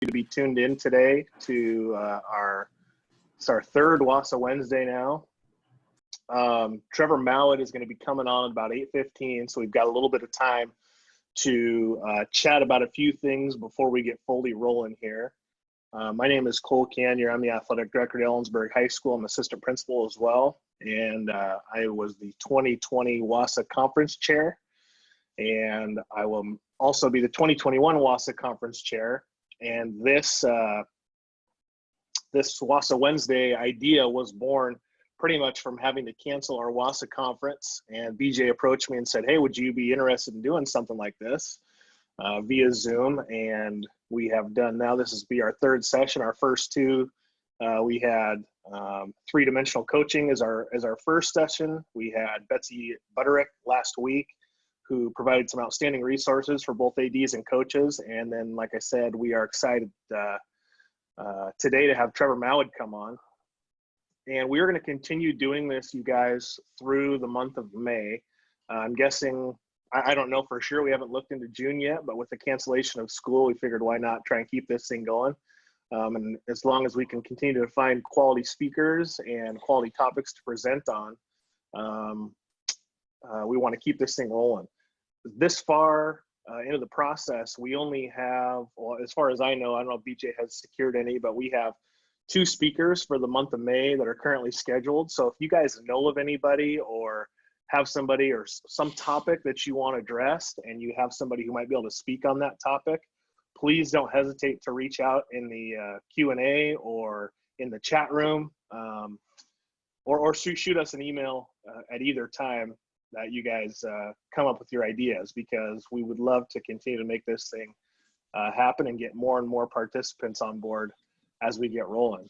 to be tuned in today to it's our third WSSAAA Wednesday now. Trevor Moawad is going to be coming on at about 8:15, so we've got a little bit of time to chat about a few things before we get fully rolling here. My name is Cole Canyer. I'm the athletic director at Ellensburg High School. I'm assistant principal as well, and I was the 2020 WSSAAA Conference Chair, and I will also be the 2021 WSSAAA Conference Chair. And this WSSAAA Wednesday idea was born pretty much from having to cancel our WSSAAA conference. And BJ approached me and said, "Hey, would you be interested in doing something like this via Zoom?" And we have done now. This is be our third session. Our first two, we had three-dimensional coaching as our first session. We had Betsy Butterick last week, who provided some outstanding resources for both ADs and coaches. And then, like I said, we are excited today to have Trevor Moawad come on. And we're going to continue doing this, you guys, through the month of May. I'm guessing, I don't know for sure, we haven't looked into June yet, but with the cancellation of school, we figured why not try and keep this thing going. And as long as we can continue to find quality speakers and quality topics to present on, we want to keep this thing rolling. This far into the process, we only have, well, as far as I don't know if BJ has secured any, but we have 2 speakers for the month of May that are currently scheduled. So if you guys know of anybody or have somebody or some topic that you want addressed and you have somebody who might be able to speak on that topic, please don't hesitate to reach out in the Q&A or in the chat room, or shoot us an email at either time that you guys come up with your ideas, because we would love to continue to make this thing happen and get more and more participants on board as we get rolling.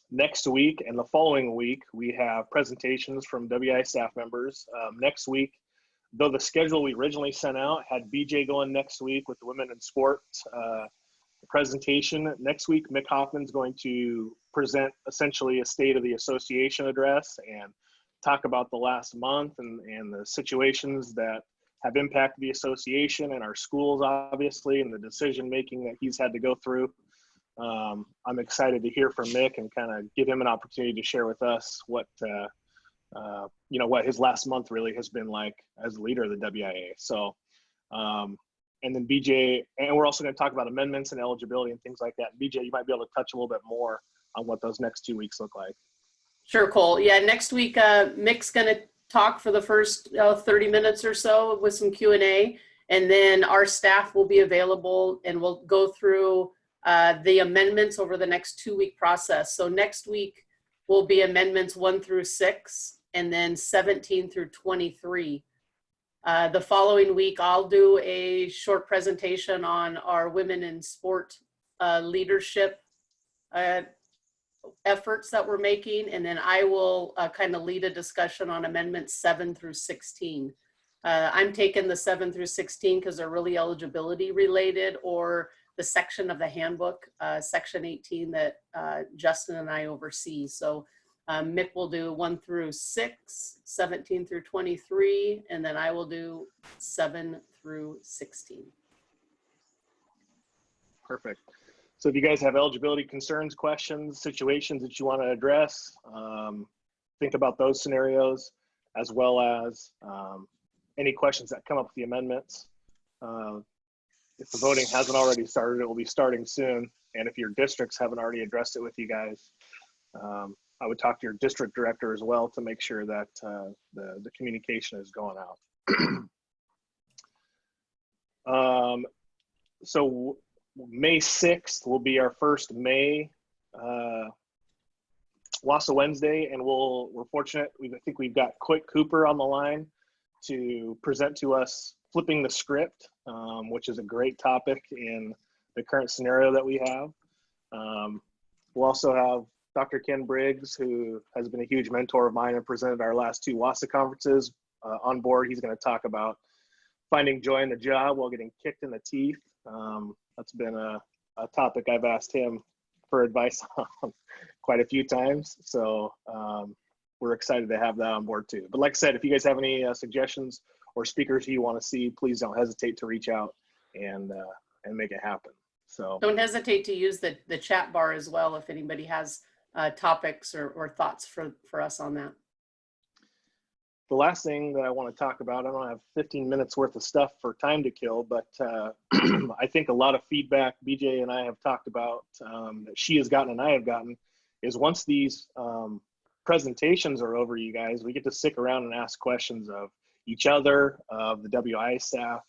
Next week and the following week, we have presentations from WI staff members. Next week, though the schedule we originally sent out had BJ going next week with the Women in Sport presentation. Next week, Mick Hoffman's going to present essentially a State of the Association address and talk about the last month and the situations that have impacted the association and our schools, obviously, and the decision making that he's had to go through. I'm excited to hear from Mick and kind of give him an opportunity to share with us what what his last month really has been like as leader of the WIA. So, and then BJ, and we're also going to talk about amendments and eligibility and things like that. BJ, you might be able to touch a little bit more on what those next 2 weeks look like. Sure, Cole. Yeah, next week, Mick's going to talk for the first 30 minutes or so with some Q&A, and then our staff will be available and we'll go through the amendments over the next 2-week process. So next week will be amendments 1 through 6, and then 17 through 23. The following week, I'll do a short presentation on our women in sport leadership efforts that we're making, and then I will kind of lead a discussion on amendments 7 through 16. I'm taking the 7 through 16 because they're really eligibility related, or the section of the handbook, section 18, that Justin and I oversee. So Mick will do 1 through 6, 17 through 23, and then I will do 7 through 16. Perfect. So if you guys have eligibility concerns, questions, situations that you want to address, think about those scenarios, as well as any questions that come up with the amendments. If the voting hasn't already started, it will be starting soon. And if your districts haven't already addressed it with you guys, I would talk to your district director as well to make sure that the communication is going out. So May 6th will be our first May WSSAAA Wednesday, and we're fortunate. I think we've got Quick Cooper on the line to present to us flipping the script, which is a great topic in the current scenario that we have. We'll also have Dr. Ken Briggs, who has been a huge mentor of mine and presented our last 2 WSSAAA conferences, on board. He's going to talk about finding joy in the job while getting kicked in the teeth. That's been a topic I've asked him for advice on quite a few times. So we're excited to have that on board too. But like I said, if you guys have any suggestions or speakers you want to see, please don't hesitate to reach out and make it happen. So don't hesitate to use the chat bar as well if anybody has topics or thoughts for us on that. the last thing that I want to talk about, I don't have 15 minutes worth of stuff for time to kill, but I think a lot of feedback BJ and I have talked about that she has gotten and I have gotten is once these presentations are over, you guys, we get to stick around and ask questions of each other, of the WI staff,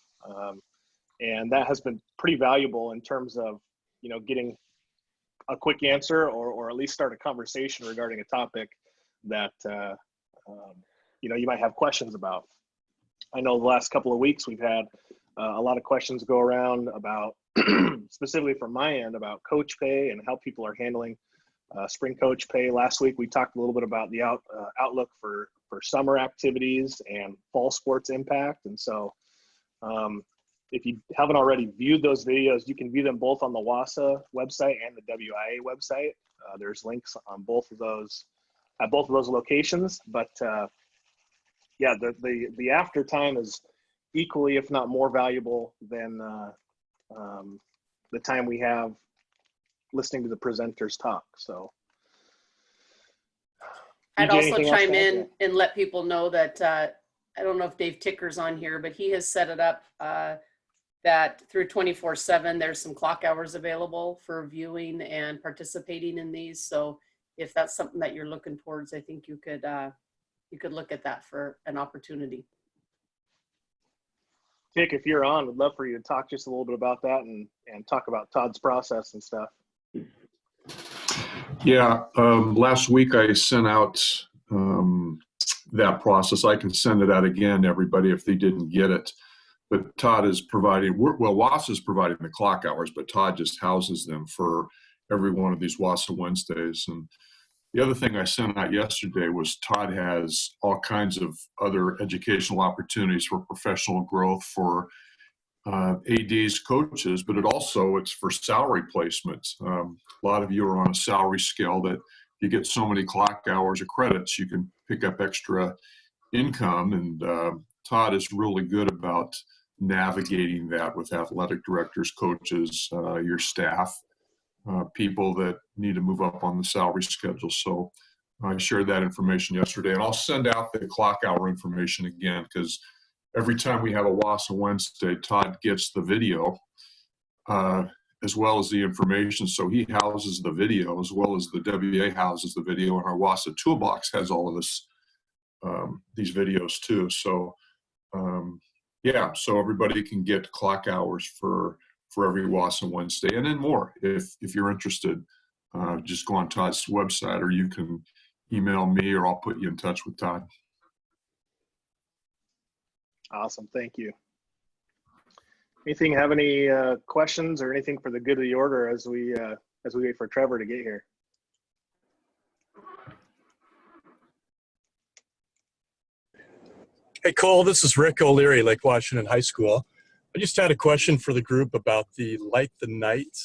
and that has been pretty valuable in terms of, you know, getting a quick answer or at least start a conversation regarding a topic that you know, you might have questions about. I know the last couple of weeks we've had a lot of questions go around about specifically from my end about coach pay and how people are handling spring coach pay. Last week we talked a little bit about the outlook for summer activities and fall sports impact. And so if you haven't already viewed those videos, you can view them both on the WSSAAA website and the WIA website. There's links on both of those at both of those locations. But yeah, the after time is equally, if not more valuable than the time we have listening to the presenters talk. So I'd BJ, also anything else chime to add? in and let people know that I don't know if Dave Ticker's on here, but he has set it up that through 24/7, there's some clock hours available for viewing and participating in these. So if that's something that you're looking towards, I think you could look at that for an opportunity. Dick, if you're on, would love for you to talk just a little bit about that and talk about Todd's process and stuff. Yeah, last week I sent out that process. I can send it out again to everybody if they didn't get it. But Todd is providing, well, WASA is providing the clock hours, but Todd just houses them for every one of these WASA Wednesdays. And the other thing I sent out yesterday was Todd has all kinds of other educational opportunities for professional growth for ADs, coaches, but it's for salary placements. A lot of you are on a salary scale that you get so many clock hours or credits, you can pick up extra income. And Todd is really good about navigating that with athletic directors, coaches, your staff, people that need to move up on the salary schedule. So I shared that information yesterday, and I'll send out the clock hour information again, because every time we have a WASA Wednesday, Todd gets the video as well as the information. So he houses the video as well as the WA houses the video, and our WASA toolbox has all of this, these videos too. So yeah, so everybody can get clock hours for every WASA Wednesday, and then more. If you're interested, just go on Todd's website, or you can email me, or I'll put you in touch with Todd. Awesome, thank you. Anything, have any questions or anything for the good of the order as we wait for Trevor to get here? Hey, Cole, this is Rick O'Leary, Lake Washington High School. I just had a question for the group about the Light the Night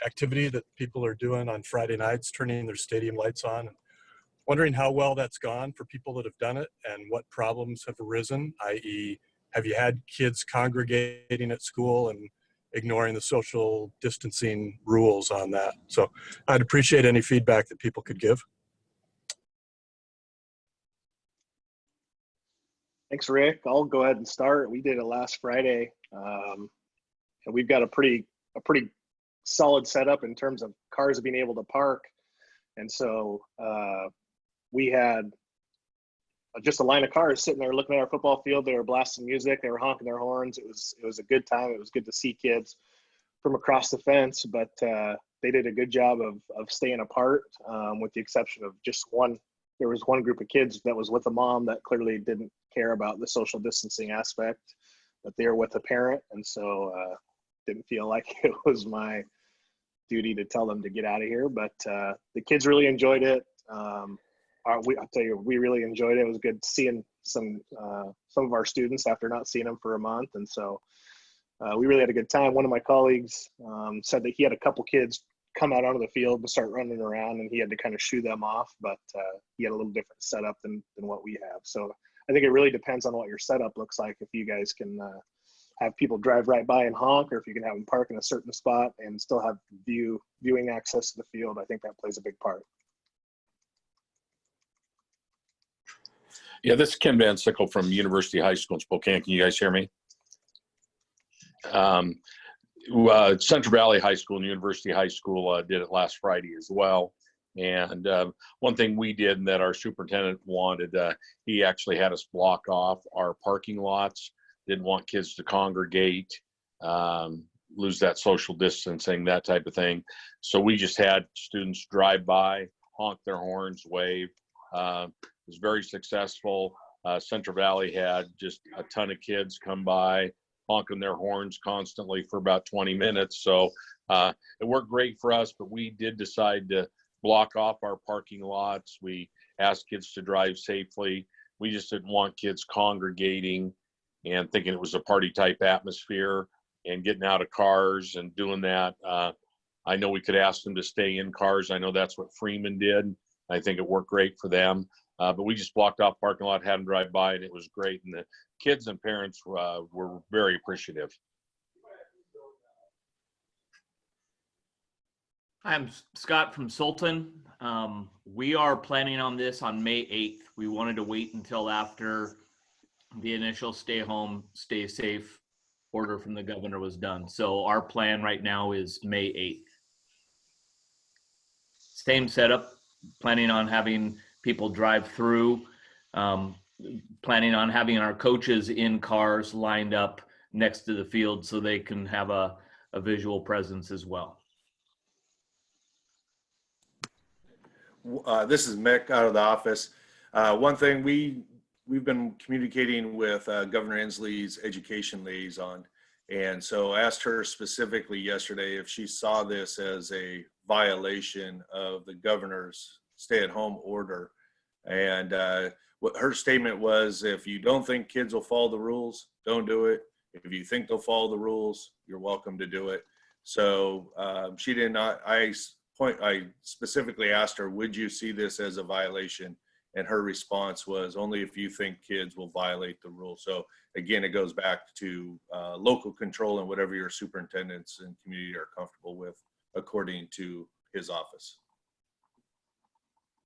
activity that people are doing on Friday nights, turning their stadium lights on. Wondering how well that's gone for people that have done it and what problems have arisen, i.e., have you had kids congregating at school and ignoring the social distancing rules on that? So I'd appreciate any feedback that people could give. Thanks, Rick. I'll go ahead and start. We did it last Friday, and we've got a pretty solid setup in terms of cars being able to park. And so we had just a line of cars sitting there looking at our football field. They were blasting music. They were honking their horns. It was a good time. It was good to see kids from across the fence, but they did a good job of staying apart, with the exception of just one. There was one group of kids that was with a mom that clearly didn't care about the social distancing aspect, but they were with a parent, and so didn't feel like it was my duty to tell them to get out of here. But the kids really enjoyed it. I'll tell you, we really enjoyed it. It was good seeing some of our students after not seeing them for a month, and so we really had a good time. One of my colleagues said that he had a couple kids come out onto the field and start running around, and he had to kind of shoo them off, but he had a little different setup than what we have. So I think it really depends on what your setup looks like. If you guys can have people drive right by and honk, or if you can have them park in a certain spot and still have viewing access to the field. I think that plays a big part. Yeah, this is Ken Van Sickle from University High School in Spokane. Can you guys hear me? Central Valley High School and University High School did it last Friday as well. And one thing we did that our superintendent wanted, he actually had us block off our parking lots, didn't want kids to congregate, lose that social distancing, that type of thing. So we just had students drive by, honk their horns, wave. It was very successful. Central Valley had just a ton of kids come by, honking their horns constantly for about 20 minutes. So it worked great for us, but we did decide to block off our parking lots. We asked kids to drive safely. We just didn't want kids congregating and thinking it was a party type atmosphere and getting out of cars and doing that. I know we could ask them to stay in cars. I know that's what Freeman did. I think it worked great for them. But we just blocked off parking lot, had them drive by, and it was great. And the kids and parents were very appreciative. I'm Scott from Sultan. We are planning on this on May 8th. We wanted to wait until after the initial stay home, stay safe order from the governor was done. So our plan right now is May 8th. Same setup, planning on having people drive through, planning on having our coaches in cars lined up next to the field so they can have a visual presence as well. This is Mick out of the office. One thing we've been communicating with Governor Inslee's education liaison, and so asked her specifically yesterday if she saw this as a violation of the governor's stay-at-home order. And what her statement was, if you don't think kids will follow the rules, don't do it. If you think they'll follow the rules, you're welcome to do it. So she did not. I specifically asked her, would you see this as a violation? And her response was, only if you think kids will violate the rules. So again, it goes back to local control and whatever your superintendents and community are comfortable with, according to his office.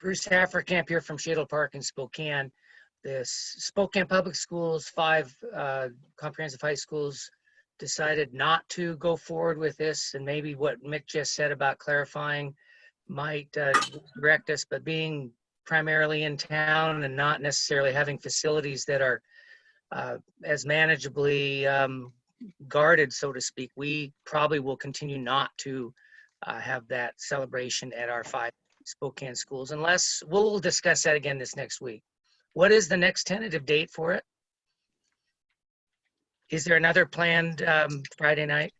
Bruce Hafferkamp here from Shadle Park in Spokane. The Spokane Public Schools, 5 comprehensive high schools, decided not to go forward with this, and maybe what Mick just said about clarifying might direct us, but being primarily in town and not necessarily having facilities that are as manageably guarded, so to speak, we probably will continue not to have that celebration at our 5 Spokane schools, unless we'll discuss that again this next week. What is the next tentative date for it? Is there another planned Friday night?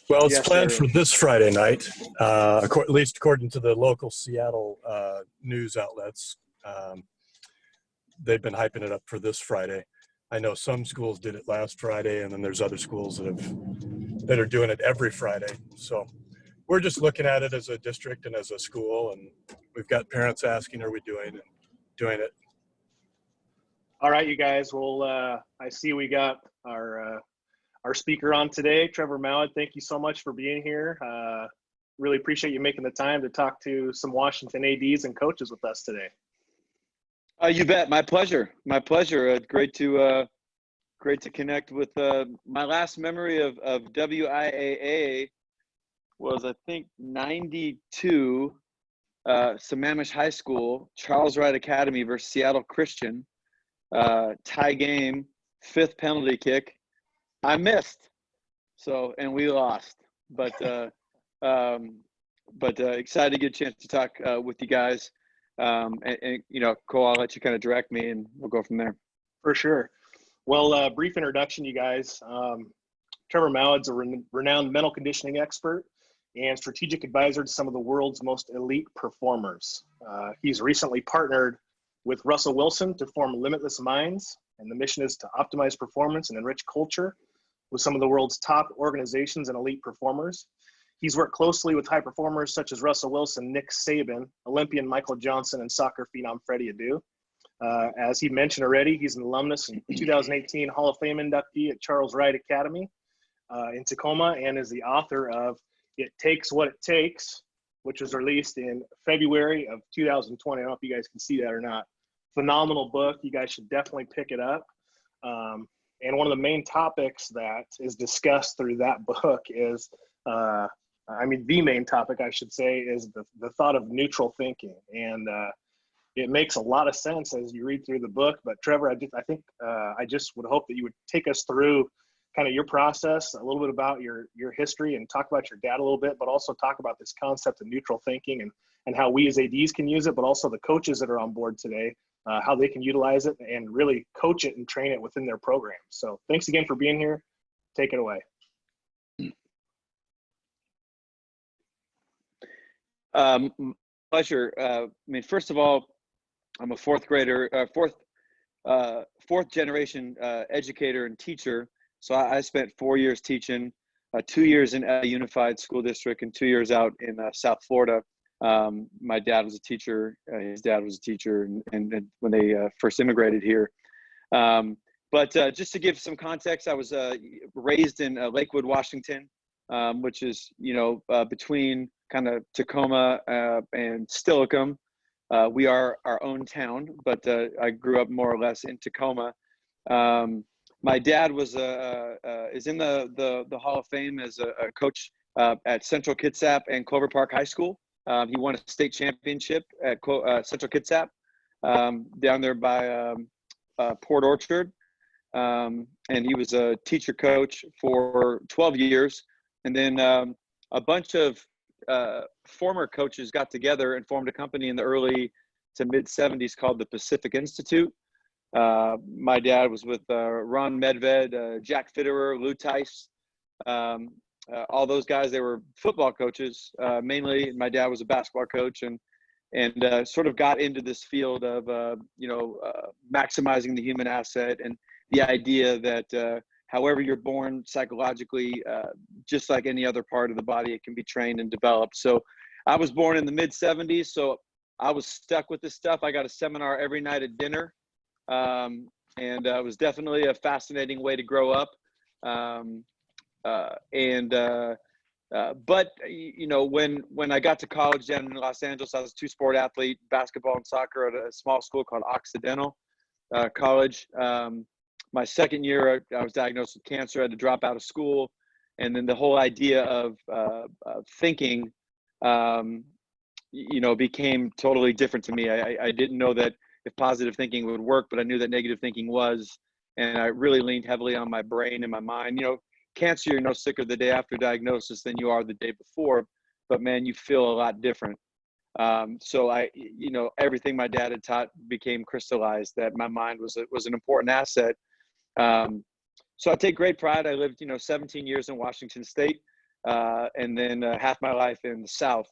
Well, it's Yes, planned sir. for this Friday night, at least according to the local Seattle news outlets. They've been hyping it up for this Friday. I know some schools did it last Friday, and then there's other schools that are doing it every Friday. So we're just looking at it as a district and as a school, and we've got parents asking, are we doing it? All right, you guys. Well, I see we got our speaker on today, Trevor Moawad. Thank you so much for being here. Really appreciate you making the time to talk to some Washington ADs and coaches with us today. You bet. My pleasure. My pleasure. Great to connect with. My last memory of WIAA was, I think, 92, Sammamish High School, Charles Wright Academy versus Seattle Christian. Tie game, 5th penalty kick. I missed, and we lost. But excited to get a chance to talk with you guys. And Cole, I'll let you kind of direct me, and we'll go from there. For sure. Well, brief introduction, you guys. Trevor Moawad's a renowned mental conditioning expert and strategic advisor to some of the world's most elite performers. He's recently partnered with Russell Wilson to form Limitless Minds, and the mission is to optimize performance and enrich culture with some of the world's top organizations and elite performers. He's worked closely with high performers such as Russell Wilson, Nick Saban, Olympian Michael Johnson, and soccer phenom Freddie Adu. As he mentioned already, he's an alumnus and 2018 Hall of Fame inductee at Charles Wright Academy in Tacoma, and is the author of It Takes What It Takes, which was released in February of 2020. I don't know if you guys can see that or not. Phenomenal book. You guys should definitely pick it up. And one of the main topics that is discussed through that book is, the main topic, I should say, is the thought of neutral thinking. And it makes a lot of sense as you read through the book. But Trevor, I just would hope that you would take us through kind of your process, a little bit about your history, and talk about your dad a little bit, but also talk about this concept of neutral thinking and how we as ADs can use it, but also the coaches that are on board today, how they can utilize it and really coach it and train it within their programs. So thanks again for being here. Take it away. Pleasure. First of all, I'm a fourth generation educator and teacher. So I spent 4 years teaching, 2 years in a unified school district and 2 years out in South Florida. My dad was a teacher, his dad was a teacher, and when they first immigrated here. But just to give some context, I was raised in Lakewood, Washington, which is, between kind of Tacoma and Steilacoom. We are our own town, but I grew up more or less in Tacoma. My dad is in the Hall of Fame as a coach at Central Kitsap and Clover Park High School. He won a state championship at Central Kitsap down there by Port Orchard. And he was a teacher coach for 12 years. And then a bunch of former coaches got together and formed a company in the early to mid 70s called the Pacific Institute. My dad was with Ron Medved, Jack Fitterer, Lou Tice, all those guys. They were football coaches mainly. My dad was a basketball coach, and sort of got into this field of maximizing the human asset and the idea that however you're born psychologically, just like any other part of the body, it can be trained and developed. So I was born in the mid 70s, so I was stuck with this stuff. I got a seminar every night at dinner. And it was definitely a fascinating way to grow up. But when I got to college down in Los Angeles, I was a two-sport athlete, basketball and soccer at a small school called Occidental College. My second year, I was diagnosed with cancer. I had to drop out of school. And then the whole idea of thinking, became totally different to me. I didn't know that if positive thinking would work, but I knew that negative thinking was, and I really leaned heavily on my brain and my mind. Cancer, you're no sicker the day after diagnosis than you are the day before, but man, you feel a lot different. So everything my dad had taught became crystallized, that my mind was an important asset. So I take great pride. I lived, 17 years in Washington State, and then half my life in the South.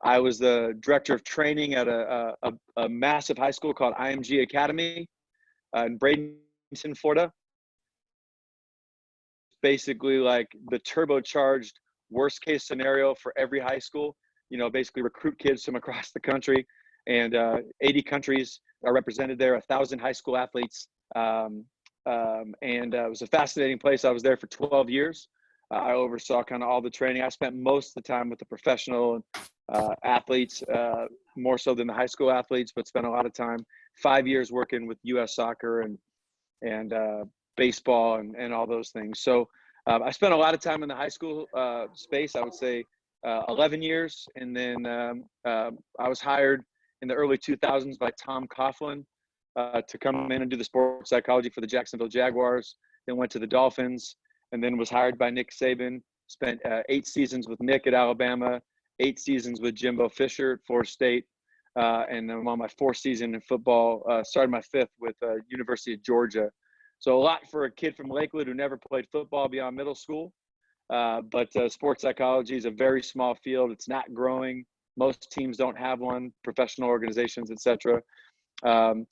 I was the director of training at a massive high school called IMG Academy in Bradenton, Florida. Basically like the turbocharged worst case scenario for every high school, basically recruit kids from across the country, and 80 countries are represented there, 1,000 high school athletes. And it was a fascinating place. I was there for 12 years. I oversaw kind of all the training. I spent most of the time with the professional athletes, more so than the high school athletes, but spent a lot of time, 5 years working with U.S. soccer and baseball and all those things. So I spent a lot of time in the high school space, I would say 11 years. And then I was hired in the early 2000s by Tom Coughlin to come in and do the sports psychology for the Jacksonville Jaguars, then went to the Dolphins, and then was hired by Nick Saban, spent 8 seasons with Nick at Alabama, 8 seasons with Jimbo Fisher at Florida State, and I'm on my 4th season in football, started my 5th with University of Georgia. So a lot for a kid from Lakewood who never played football beyond middle school, but sports psychology is a very small field. It's not growing. Most teams don't have one, professional organizations, etc. So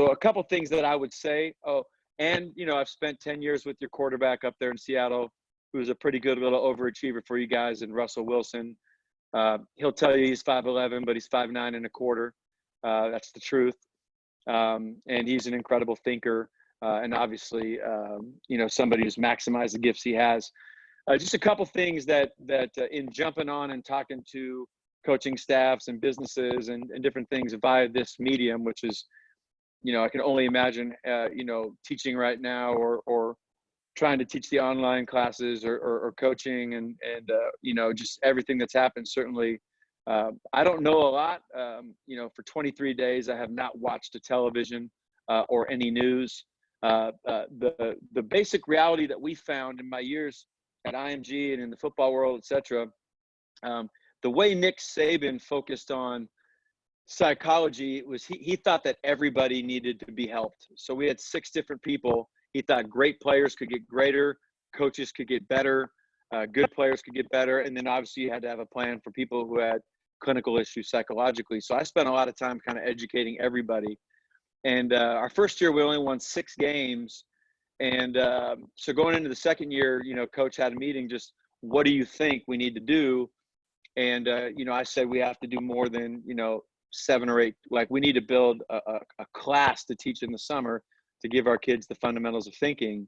a couple things that I would say. I've spent 10 years with your quarterback up there in Seattle, who's a pretty good little overachiever for you guys, and Russell Wilson. He'll tell you he's 5'11", but he's 5'9 1/4. That's the truth. And he's an incredible thinker, and obviously, somebody who's maximized the gifts he has. Just a couple things that in jumping on and talking to coaching staffs and businesses and different things via this medium, which is, I can only imagine, teaching right now or trying to teach the online classes or coaching and just everything that's happened. Certainly, I don't know a lot. For 23 days, I have not watched a television or any news. The basic reality that we found in my years at IMG and in the football world, et cetera, the way Nick Saban focused on psychology was he thought that everybody needed to be helped. So we had 6 different people. He thought great players could get greater, coaches could get better, good players could get better, and then obviously you had to have a plan for people who had clinical issues psychologically. So I spent a lot of time kind of educating everybody. And our first year, we only won 6 games. And so going into the second year, coach had a meeting, just what do you think we need to do? And, I said we have to do more than, 7 or 8. Like we need to build a class to teach in the summer to give our kids the fundamentals of thinking.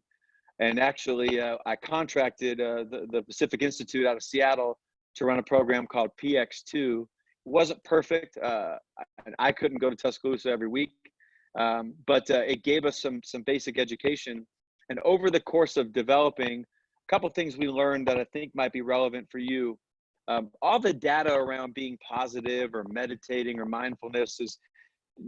And actually, I contracted the Pacific Institute out of Seattle to run a program called PX2. It wasn't perfect. And I couldn't go to Tuscaloosa every week, but it gave us some basic education. And over the course of developing, a couple of things we learned that I think might be relevant for you. All the data around being positive or meditating or mindfulness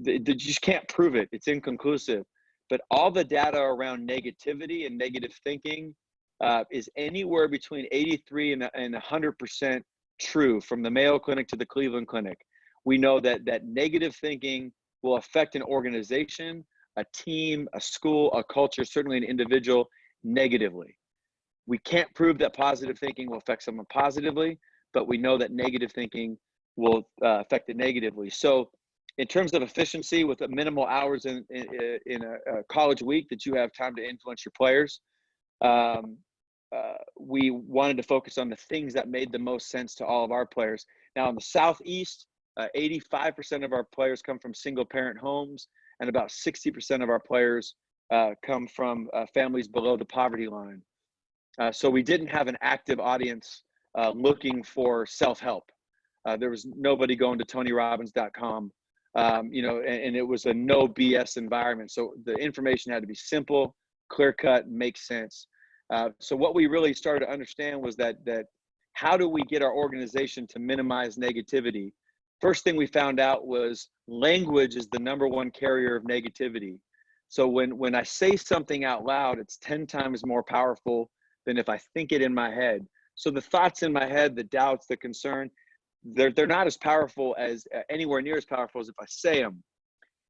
you just can't prove it. It's inconclusive. But all the data around negativity and negative thinking is anywhere between 83 and 100% true, from the Mayo Clinic to the Cleveland Clinic. We know that negative thinking will affect an organization, a team, a school, a culture, certainly an individual, negatively. We can't prove that positive thinking will affect someone positively, but we know that negative thinking will affect it negatively. So in terms of efficiency, with the minimal hours in a college week that you have time to influence your players, we wanted to focus on the things that made the most sense to all of our players. Now in the Southeast, 85% of our players come from single parent homes, and about 60% of our players come from families below the poverty line. So we didn't have an active audience looking for self-help. There was nobody going to TonyRobbins.com, and it was a no BS environment. So the information had to be simple, clear cut, make sense. So what we really started to understand was that how do we get our organization to minimize negativity? First thing we found out was language is the #1 carrier of negativity. So when I say something out loud, it's 10 times more powerful than if I think it in my head. So the thoughts in my head, the doubts, the concern, they're not as powerful as anywhere near as powerful as if I say them.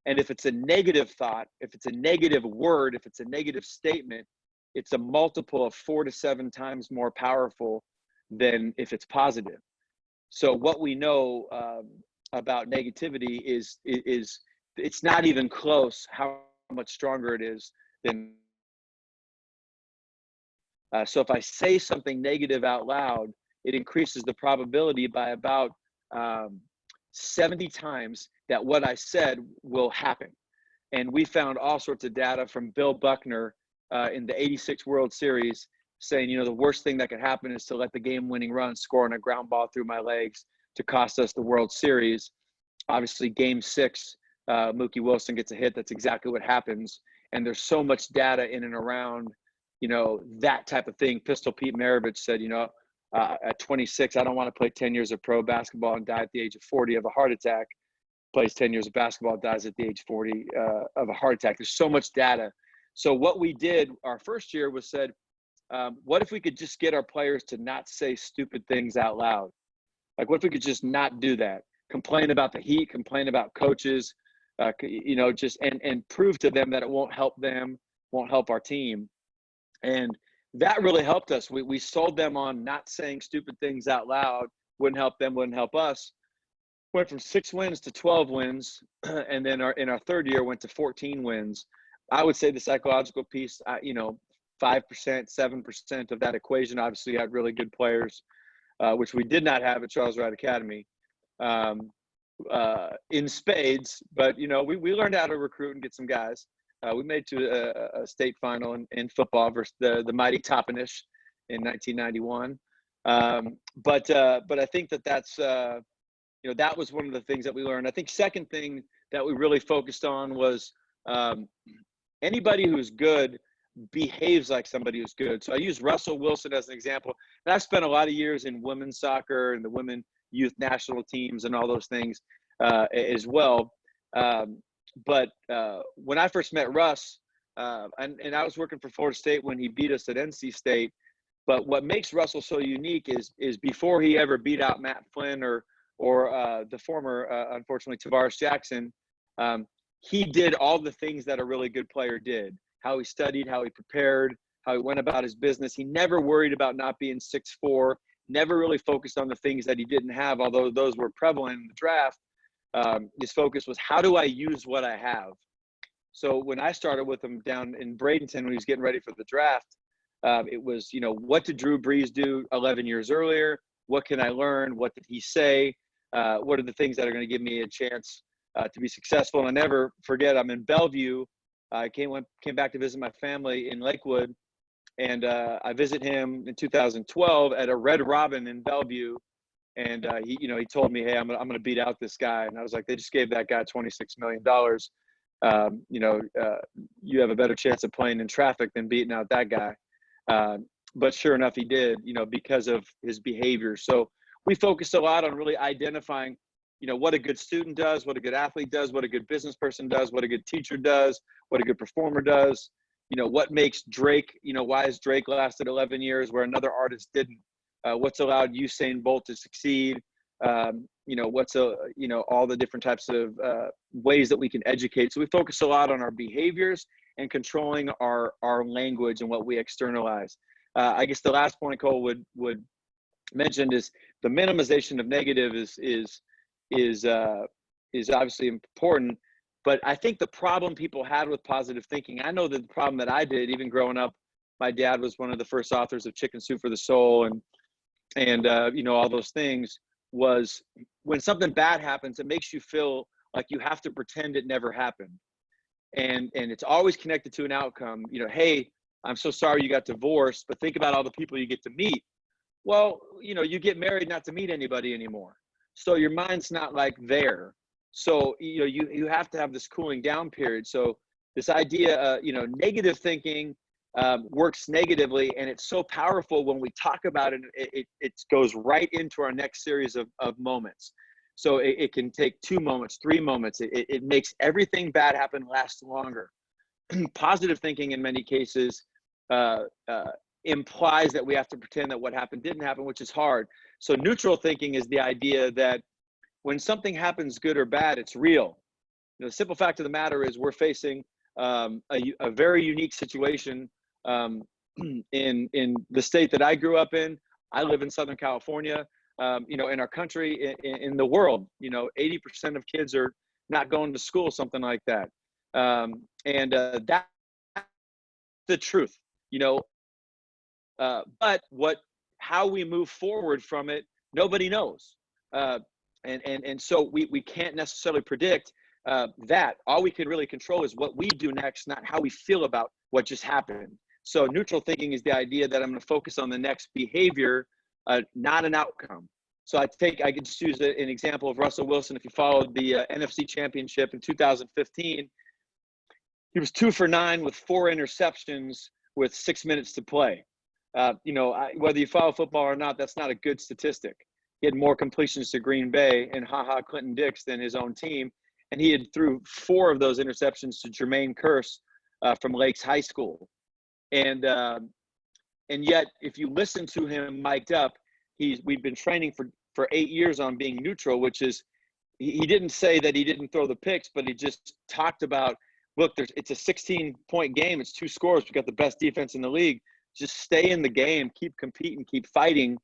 And if it's a negative thought, if it's a negative word, if it's a negative statement, it's a multiple of 4 to 7 times more powerful than if it's positive. So what we know about negativity is it's not even close how much stronger it is than. So if I say something negative out loud, it increases the probability by about 70 times that what I said will happen. And we found all sorts of data from Bill Buckner in the '86 World Series saying, the worst thing that could happen is to let the game-winning run score on a ground ball through my legs to cost us the World Series. Obviously, Game 6, Mookie Wilson gets a hit. That's exactly what happens. And there's so much data in and around, that type of thing. Pistol Pete Maravich said, at 26, I don't want to play 10 years of pro basketball and die at the age of 40 of a heart attack. Plays 10 years of basketball, dies at the age 40 of a heart attack. There's so much data. So what we did our first year was said, what if we could just get our players to not say stupid things out loud? Like, what if we could just not do that? Complain about the Heat, complain about coaches, just and prove to them that it won't help them, won't help our team. And that really helped us. We sold them on not saying stupid things out loud. Wouldn't help them, wouldn't help us. Went from 6 wins to 12 wins, and then in our third year went to 14 wins. I would say the psychological piece, 5%, 7% of that equation. Obviously, had really good players, which we did not have at Charles Wright Academy. in spades. But you know, we learned how to recruit and get some guys. We made it to a state final in football versus the mighty Toppenish in 1991. But I think that's you know, that was one of the things that we learned. I think second thing that we really focused on was anybody who's good behaves like somebody who's good. So I use Russell Wilson as an example. And I've spent a lot of years in women's soccer and the women youth national teams and all those things as well. But when I first met Russ, and I was working for Florida State when he beat us at NC State. But what makes Russell so unique is before he ever beat out Matt Flynn or the former, unfortunately, Tavares Jackson, he did all the things that a really good player did. How he studied, how he prepared, how he went about his business. He never worried about not being 6'4", never really focused on the things that he didn't have, although those were prevalent in the draft. His focus was, how do I use what I have? So when I started with him down in Bradenton when he was getting ready for the draft, it was, you know, what did Drew Brees do 11 years earlier? What can I learn? What did he say? What are the things that are going to give me a chance to be successful? And I never forget, I'm in Bellevue. I came back to visit my family in Lakewood, and I visit him in 2012 at a Red Robin in Bellevue. And he told me, hey, I'm gonna beat out this guy. And I was like, they just gave that guy $26 million. You have a better chance of playing in traffic than beating out that guy. But sure enough, he did, you know, because of his behavior. So we focused a lot on really identifying, you know, what a good student does, what a good athlete does, what a good business person does, what a good teacher does, what a good performer does, you know, what makes Drake, you know, why has Drake lasted 11 years where another artist didn't? What's allowed Usain Bolt to succeed? You know, all the different types of ways that we can educate. So we focus a lot on our behaviors and controlling our language and what we externalize. I guess the last point Cole would mention is the minimization of negative is obviously important. But I think the problem people had with positive thinking, I know that the problem that I did, even growing up, my dad was one of the first authors of Chicken Soup for the Soul and you know, all those things, was when something bad happens, it makes you feel like you have to pretend it never happened. And it's always connected to an outcome. You know, hey, I'm so sorry you got divorced, but think about all the people you get to meet. Well, you know, you get married not to meet anybody anymore. So your mind's not like there. So, you know, you have to have this cooling down period. So this idea, you know, negative thinking works negatively, and it's so powerful when we talk about it, it goes right into our next series of moments. So it can take 2 moments, 3 moments. It makes everything bad happen last longer. Positive thinking in many cases implies that we have to pretend that what happened didn't happen, which is hard. So neutral thinking is the idea that when something happens, good or bad, it's real. You know, the simple fact of the matter is we're facing a very unique situation in the state that I grew up in. I live in Southern California. You know, in our country, in the world, you know, 80% of kids are not going to school, something like that. That's the truth, you know. But how we move forward from it, nobody knows. And so we can't necessarily predict that. All we can really control is what we do next, not how we feel about what just happened. So neutral thinking is the idea that I'm going to focus on the next behavior, not an outcome. So I could just use an example of Russell Wilson. If you followed the NFC Championship in 2015, he was 2 for 9 with 4 interceptions with 6 minutes to play. You know, whether you follow football or not, that's not a good statistic. He had more completions to Green Bay and Clinton Dix than his own team. And he had threw 4 of those interceptions to Jermaine Kearse from Lakes High School. And yet, if you listen to him mic'd up, we've been training for 8 years on being neutral, which is, he didn't say that he didn't throw the picks, but he just talked about, look, it's a 16-point game. It's 2 scores. We got the best defense in the league. Just stay in the game, keep competing, keep fighting.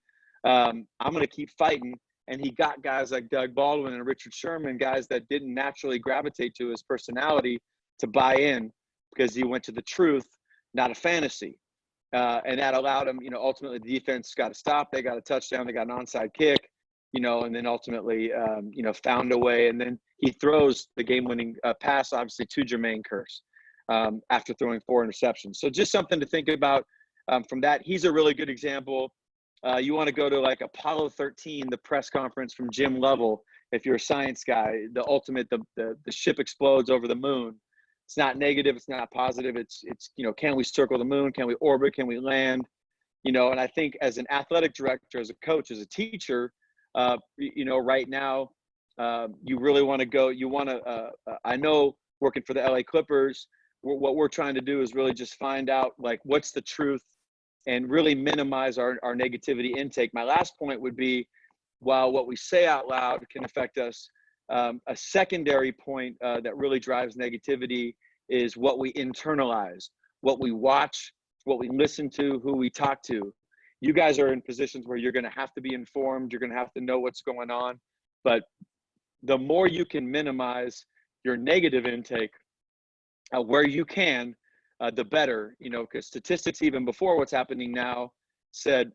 I'm going to keep fighting. And he got guys like Doug Baldwin and Richard Sherman, guys that didn't naturally gravitate to his personality, to buy in, because he went to the truth, not a fantasy. And that allowed him, you know, ultimately the defense got a stop. They got a touchdown. They got an onside kick. and then ultimately, found a way. And then he throws the game-winning pass, obviously, to Jermaine Kearse after throwing 4 interceptions. So just something to think about from that. He's a really good example. You want to go to like Apollo 13, the press conference from Jim Lovell. If you're a science guy, the ultimate, the ship explodes over the moon. It's not negative. It's not positive. It's can we circle the moon? Can we orbit? Can we land? And I think as an athletic director, as a coach, as a teacher, right now, you really want to go, I know working for the LA Clippers, what we're trying to do is really just find out like, what's the truth and really minimize our negativity intake. My last point would be, while what we say out loud can affect us, a secondary point that really drives negativity is what we internalize, what we watch, what we listen to, who we talk to. You guys are in positions where you're going to have to be informed. You're going to have to know what's going on. But the more you can minimize your negative intake where you can, the better, because statistics even before what's happening now said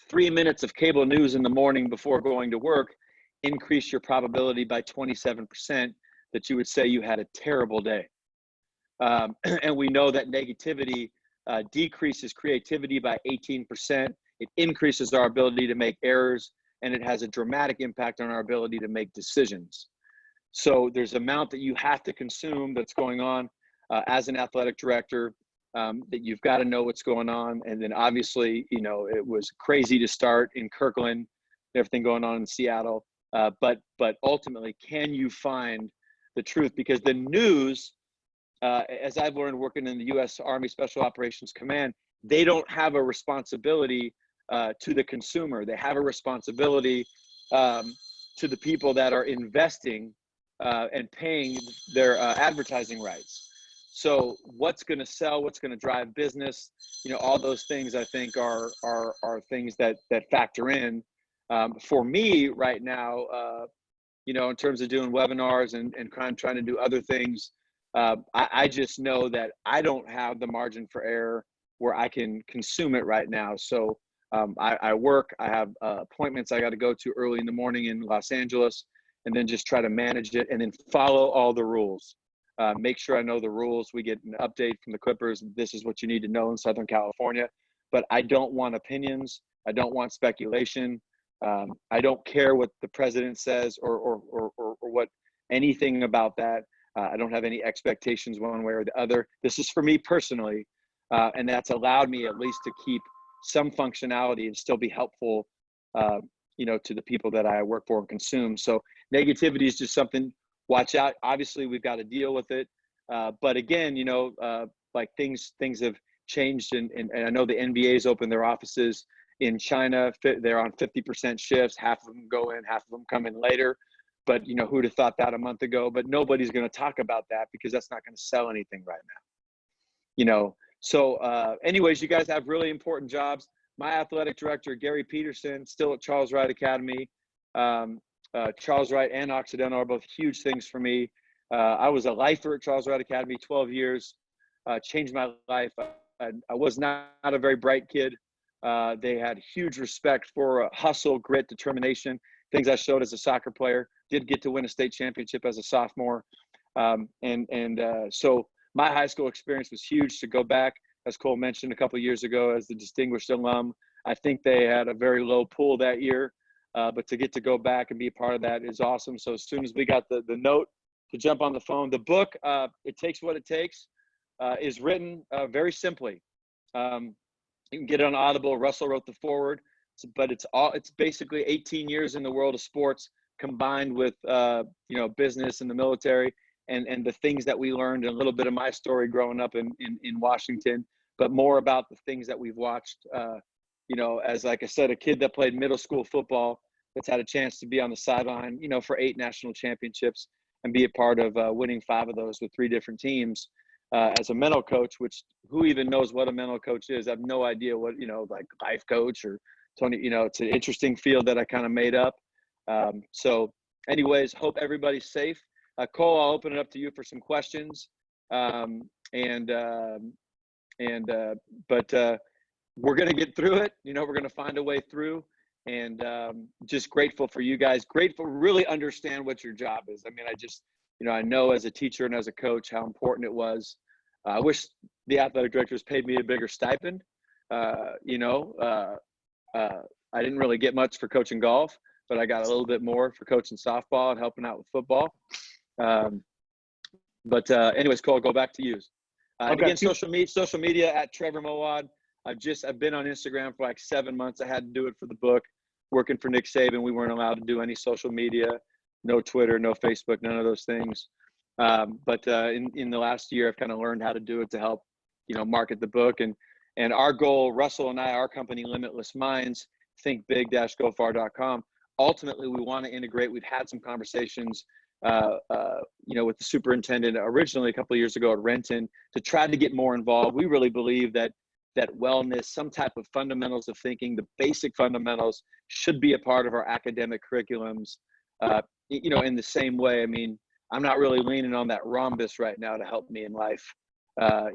3 minutes of cable news in the morning before going to work increase your probability by 27% that you would say you had a terrible day. And we know that negativity decreases creativity by 18%. It increases our ability to make errors, and it has a dramatic impact on our ability to make decisions. So there's an amount that you have to consume that's going on as an athletic director, that you've got to know what's going on. And then obviously, it was crazy to start in Kirkland, everything going on in Seattle. But ultimately, can you find the truth? Because the news, as I've learned working in the U.S. Army Special Operations Command, they don't have a responsibility to the consumer. They have a responsibility to the people that are investing and paying their advertising rights. So what's going to sell, what's going to drive business, all those things I think are things that factor in. For me right now, in terms of doing webinars and trying to do other things, I just know that I don't have the margin for error where I can consume it right now. So I work, I have appointments I got to go to early in the morning in Los Angeles, and then just try to manage it and then follow all the rules. Make sure I know the rules. We get an update from the Clippers. This is what you need to know in Southern California. But I don't want opinions. I don't want speculation. I don't care what the president says or what anything about that. I don't have any expectations one way or the other. This is for me personally. And that's allowed me at least to keep some functionality and still be helpful, to the people that I work for and consume. So negativity is just something, watch out. Obviously we've got to deal with it. But again, like things have changed, and I know the NBA's opened their offices in China. They're on 50% shifts. Half of them go in, half of them come in later. But who'd have thought that a month ago? But nobody's going to talk about that because that's not going to sell anything right now. So anyways, you guys have really important jobs. My athletic director, Gary Peterson, still at Charles Wright Academy. Charles Wright and Occidental are both huge things for me. I was a lifer at Charles Wright Academy, 12 years, changed my life. I was not a very bright kid. They had huge respect for hustle, grit, determination, things I showed as a soccer player. Did get to win a state championship as a sophomore. So my high school experience was huge. To go back, as Cole mentioned a couple of years ago, as the distinguished alum, I think they had a very low pool that year. But to get to go back and be a part of that is awesome. So as soon as we got the note to jump on the phone, the book, It Takes What It Takes, is written very simply. You can get it on Audible. Russell wrote the foreword, but it's basically 18 years in the world of sports combined with business and the military and the things that we learned, and a little bit of my story growing up in Washington, but more about the things that we've watched. As like I said, a kid that played middle school football that's had a chance to be on the sideline, for 8 national championships and be a part of winning 5 of those with 3 different teams. As a mental coach, which who even knows what a mental coach is? I have no idea what, like life coach or Tony, it's an interesting field that I kind of made up. So anyways, hope everybody's safe. Cole, I'll open it up to you for some questions. But we're going to get through it. We're going to find a way through. and just grateful for you guys. Grateful, really understand what your job is. I mean, I just, I know as a teacher and as a coach how important it was. I wish the athletic directors paid me a bigger stipend. I didn't really get much for coaching golf, but I got a little bit more for coaching softball and helping out with football. Anyways, Cole, go back to you. And again, social media at Trevor Moawad. I've been on Instagram for like 7 months. I had to do it for the book. Working for Nick Saban, we weren't allowed to do any social media, no Twitter, no Facebook, none of those things. But in the last year, I've kind of learned how to do it to help, market the book. And our goal, Russell and I, our company, Limitless Minds, thinkbig-gofar.com. Ultimately, we want to integrate. We've had some conversations, with the superintendent originally a couple of years ago at Renton to try to get more involved. We really believe that wellness, some type of fundamentals of thinking, the basic fundamentals should be a part of our academic curriculums. In the same way, I mean, I'm not really leaning on that rhombus right now to help me in life, or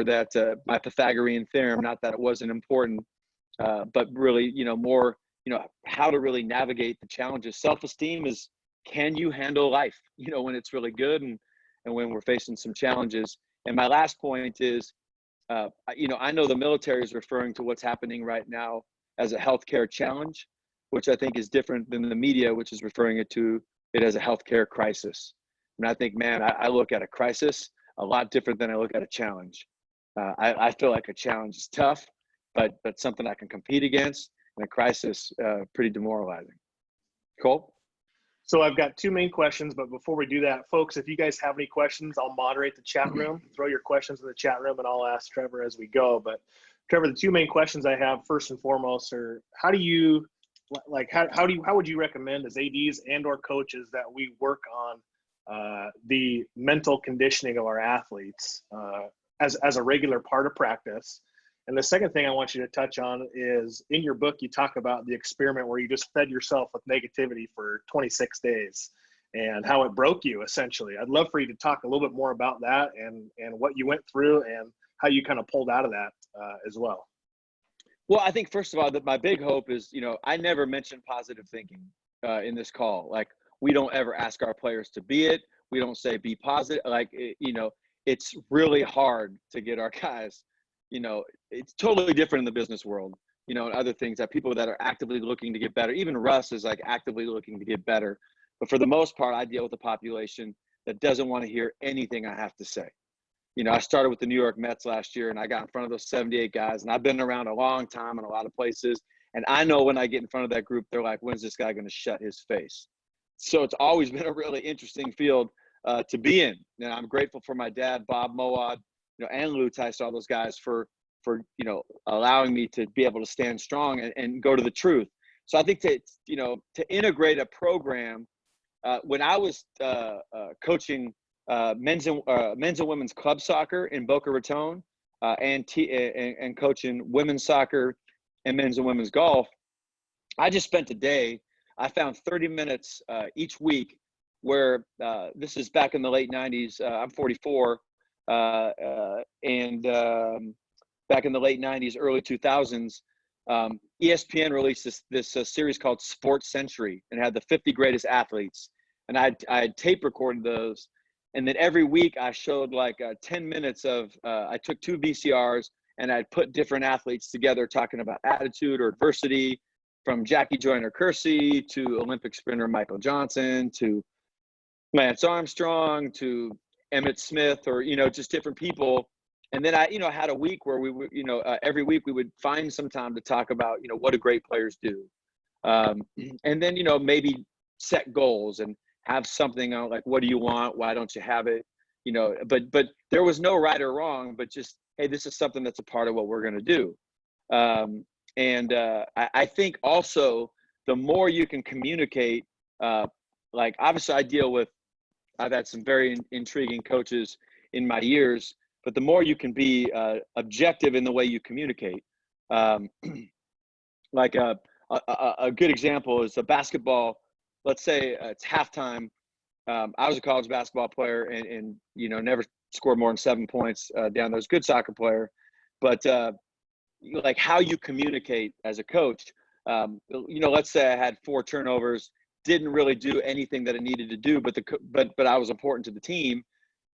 that my Pythagorean theorem, not that it wasn't important, but really, more, how to really navigate the challenges. Self-esteem is, can you handle life, when it's really good and when we're facing some challenges. And my last point is, I know the military is referring to what's happening right now as a healthcare challenge, which I think is different than the media, which is referring to it as a healthcare crisis. And I think, man, I look at a crisis a lot different than I look at a challenge. I feel like a challenge is tough, but something I can compete against, and a crisis, pretty demoralizing. Cole? So I've got two main questions, but before we do that, folks, if you guys have any questions, I'll moderate the chat room. Throw your questions in the chat room, and I'll ask Trevor as we go. But Trevor, the two main questions I have first and foremost are, how would you recommend as ADs and/or coaches that we work on the mental conditioning of our athletes as a regular part of practice? And the second thing I want you to touch on is, in your book, you talk about the experiment where you just fed yourself with negativity for 26 days and how it broke you, essentially. I'd love for you to talk a little bit more about that and what you went through and how you kind of pulled out of that as well. Well, I think, first of all, that my big hope is, I never mentioned positive thinking in this call. Like, we don't ever ask our players to be it. We don't say be positive. Like, it's really hard to get our guys, it's totally different in the business world, and other things, that people that are actively looking to get better. Even Russ is like actively looking to get better. But for the most part, I deal with a population that doesn't want to hear anything I have to say. I started with the New York Mets last year, and I got in front of those 78 guys, and I've been around a long time in a lot of places. And I know when I get in front of that group, they're like, when's this guy going to shut his face? So it's always been a really interesting field to be in. And I'm grateful for my dad, Bob Moawad, and Lou Tice, all those guys for allowing me to be able to stand strong and go to the truth. So I think to integrate a program, when I was coaching men's and women's club soccer in Boca Raton, and coaching women's soccer and men's and women's golf, I just spent a day. I found 30 minutes each week where this is back in the late 90s. I'm 44. Back in the late 90s, early 2000s, ESPN released this series called Sports Century, and had the 50 greatest athletes. And I had tape recorded those. And then every week I showed like 10 minutes of, I took 2 VCRs and I'd put different athletes together talking about attitude or adversity, from Jackie Joyner-Kersee to Olympic sprinter Michael Johnson to Lance Armstrong to Emmett Smith, or, just different people. And then I, had a week where we would, every week we would find some time to talk about, what do great players do? And then, maybe set goals and have something on, like, what do you want? Why don't you have it? But there was no right or wrong, but just, hey, this is something that's a part of what we're going to do. I think also the more you can communicate, like, obviously I've had some very intriguing coaches in my years, but the more you can be objective in the way you communicate. Like a good example is a basketball. Let's say it's halftime. I was a college basketball player and never scored more than 7 points down there. I was a good soccer player, but like how you communicate as a coach. Let's say I had 4 turnovers, didn't really do anything that I needed to do, but I was important to the team.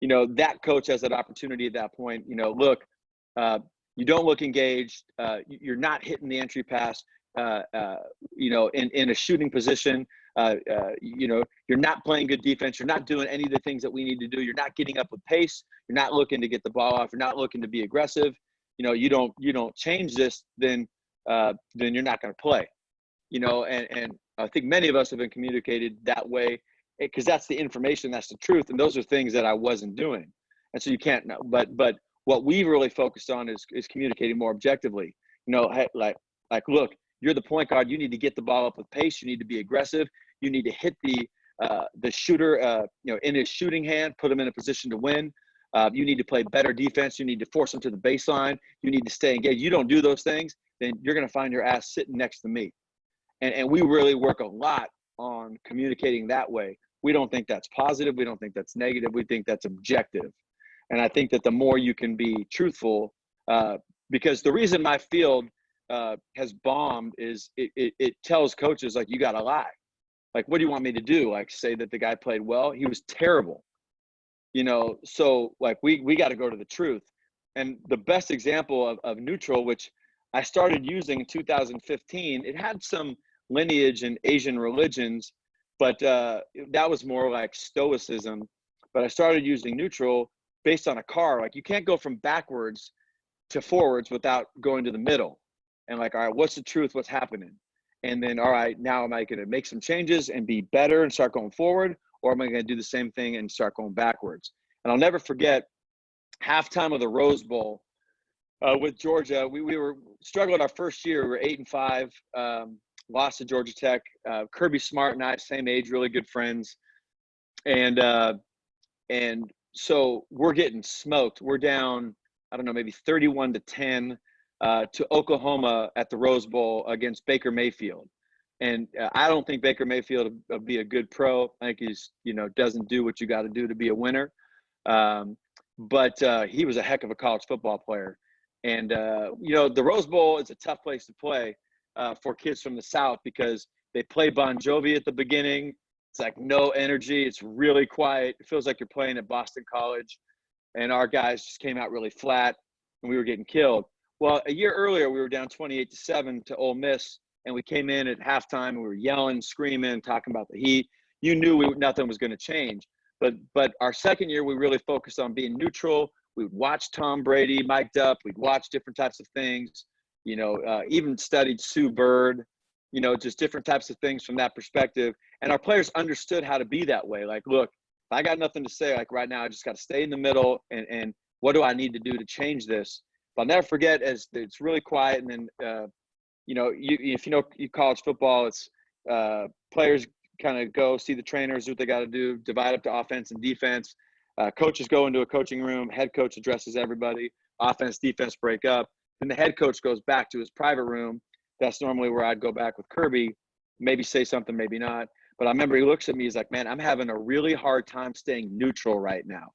That coach has that opportunity at that point. Look, you don't look engaged. You're not hitting the entry pass. In a shooting position. You're not playing good defense. You're not doing any of the things that we need to do. You're not getting up with pace. You're not looking to get the ball off. You're not looking to be aggressive. You don't change this, then you're not going to play. And I think many of us have been communicated that way because that's the information, that's the truth, and those are things that I wasn't doing. And so you can't know. But what we really focused on is communicating more objectively. Like, look, you're the point guard. You need to get the ball up with pace. You need to be aggressive. You need to hit the shooter, in his shooting hand, put him in a position to win. You need to play better defense. You need to force him to the baseline. You need to stay engaged. You don't do those things, then you're going to find your ass sitting next to me. And we really work a lot on communicating that way. We don't think that's positive. We don't think that's negative. We think that's objective. And I think that the more you can be truthful, because the reason my field has bombed is it tells coaches, like, you got to lie. Like, what do you want me to do? Like, say that the guy played well? He was terrible. So like we got to go to the truth. And the best example of neutral, which I started using in 2015, it had some lineage in Asian religions, but that was more like stoicism. But I started using neutral based on a car. Like, you can't go from backwards to forwards without going to the middle. And like, all right, what's the truth? What's happening? And then, all right, now am I going to make some changes and be better and start going forward? Or am I going to do the same thing and start going backwards? And I'll never forget halftime of the Rose Bowl with Georgia. We were struggling our first year. We were 8-5, lost to Georgia Tech. Kirby Smart and I, same age, really good friends. And so we're getting smoked. We're down, I don't know, maybe 31-10 to Oklahoma at the Rose Bowl against Baker Mayfield. And I don't think Baker Mayfield will be a good pro. I think he's, doesn't do what you got to do to be a winner. But he was a heck of a college football player. And, the Rose Bowl is a tough place to play for kids from the South because they play Bon Jovi at the beginning. It's like no energy. It's really quiet. It feels like you're playing at Boston College. And our guys just came out really flat and we were getting killed. Well, a year earlier, we were down 28-7 to Ole Miss. And we came in at halftime and we were yelling, screaming, talking about the heat. You knew nothing was going to change. But our second year, we really focused on being neutral. We would watch Tom Brady mic'd up. We'd watch different types of things, even studied Sue Bird, just different types of things from that perspective. And our players understood how to be that way. Like, look, if I got nothing to say, like right now, I just got to stay in the middle. And what do I need to do to change this? But I'll never forget, as it's really quiet. And then, if college football, it's players kind of go see the trainers, do what they got to do, divide up to offense and defense. Coaches go into a coaching room, head coach addresses everybody, offense, defense break up. Then the head coach goes back to his private room. That's normally where I'd go back with Kirby, maybe say something, maybe not. But I remember he looks at me, he's like, man, I'm having a really hard time staying neutral right now.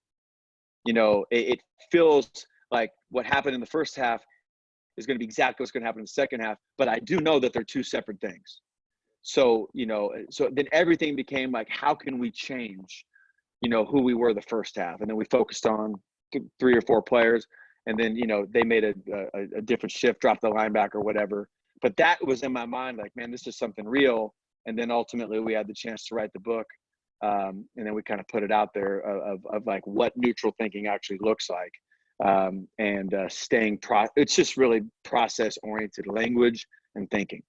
It feels like what happened in the first half is going to be exactly what's going to happen in the second half. But I do know that they're two separate things. So then everything became like, how can we change, who we were the first half? And then we focused on 3 or 4 players. And then, they made a different shift, dropped the linebacker or whatever. But that was in my mind, like, man, this is something real. And then ultimately we had the chance to write the book. And then we kind of put it out there of like what neutral thinking actually looks like. It's just really process-oriented language and thinking.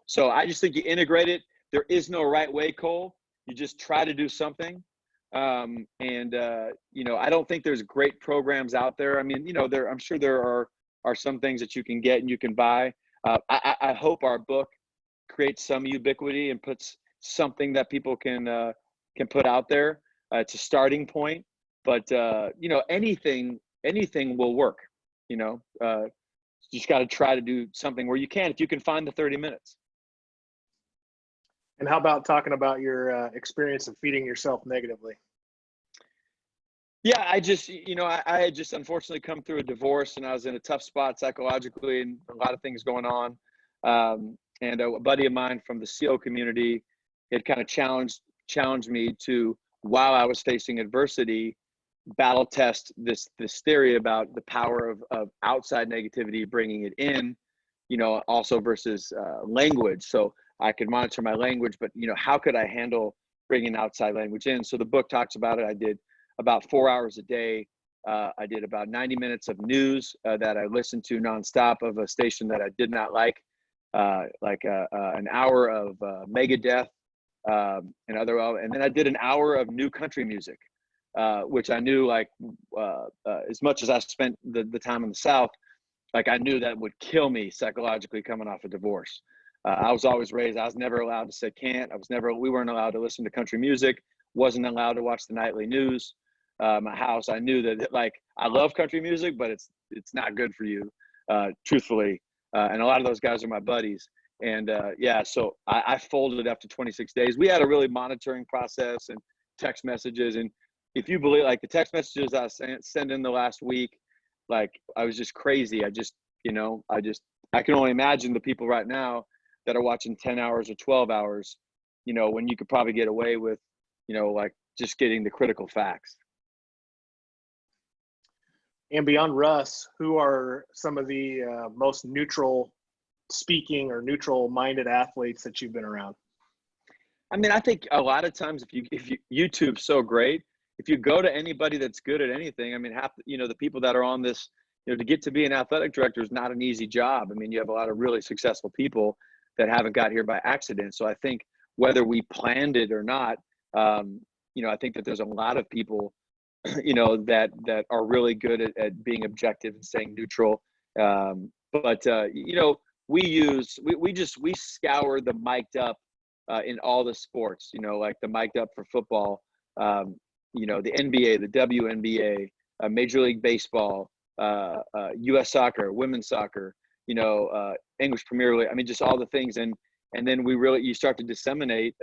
So I just think you integrate it. There is no right way, Cole. You just try to do something. I don't think there's great programs out there. I mean, I'm sure there are some things that you can get and you can buy. I hope our book creates some ubiquity and puts something that people can put out there. It's a starting point, but anything will work. You just got to try to do something where you can, if you can find the 30 minutes. And how about talking about your experience of feeding yourself negatively? Yeah, I just, I had just unfortunately come through a divorce, and I was in a tough spot psychologically, and a lot of things going on. And a buddy of mine from the CO community had kind of challenged me to, while I was facing adversity, battle test this theory about the power of outside negativity, bringing it in, also versus language. So I could monitor my language, but how could I handle bringing outside language in? So the book talks about it. I did about 4 hours a day. I did about 90 minutes of news that I listened to nonstop of a station that I did not like an hour of Megadeth and then I did an hour of new country music, which I knew as much as I spent the time in the South, I knew that would kill me psychologically coming off a divorce. I was always raised, I was never allowed to say can't. We weren't allowed to listen to country music, wasn't allowed to watch the nightly news. My house, I knew that I love country music, but it's not good for you, truthfully. And a lot of those guys are my buddies. And so I folded after 26 days. We had a really monitoring process and text messages. And if you believe, the text messages I sent in the last week, I was just crazy. I can only imagine the people right now that are watching 10 hours or 12 hours, when you could probably get away with, just getting the critical facts. And beyond Russ, who are some of the most neutral speaking or neutral minded athletes that you've been around? I mean, I think a lot of times if you YouTube's so great, if you go to anybody that's good at anything, I mean, the people that are on this, to get to be an athletic director is not an easy job. I mean, you have a lot of really successful people that haven't got here by accident. So I think whether we planned it or not, I think that there's a lot of people, that are really good at being objective and staying neutral. We scour the mic'd up in all the sports, the mic'd up for football, the NBA, the WNBA, Major League Baseball, US soccer, women's soccer, English Premier League. I mean, just all the things. And then you start to disseminate,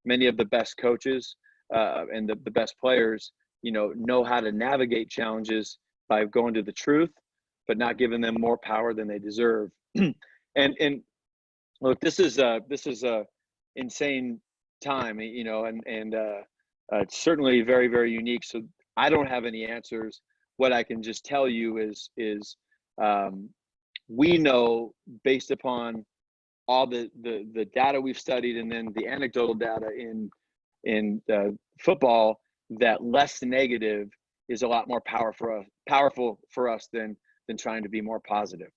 many of the best coaches and the best players, know how to navigate challenges by going to the truth, but not giving them more power than they deserve. and look, this is a insane time, and it's certainly very, very unique. So I don't have any answers. What I can just tell you is we know, based upon all the data we've studied, and then the anecdotal data in football, that less negative is a lot more powerful for us than trying to be more positive.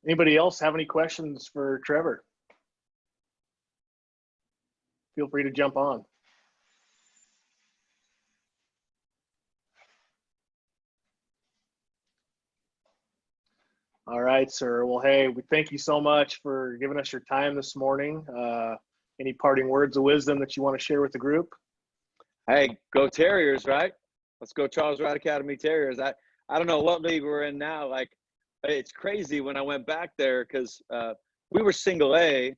Anybody else have any questions for Trevor? Feel free to jump on. All right, sir. Well, hey, we thank you so much for giving us your time this morning. Any parting words of wisdom that you want to share with the group? Hey, go Terriers, right? Let's go Charles Wright Academy Terriers. I don't know what league we're in now. It's crazy when I went back there, because we were single A,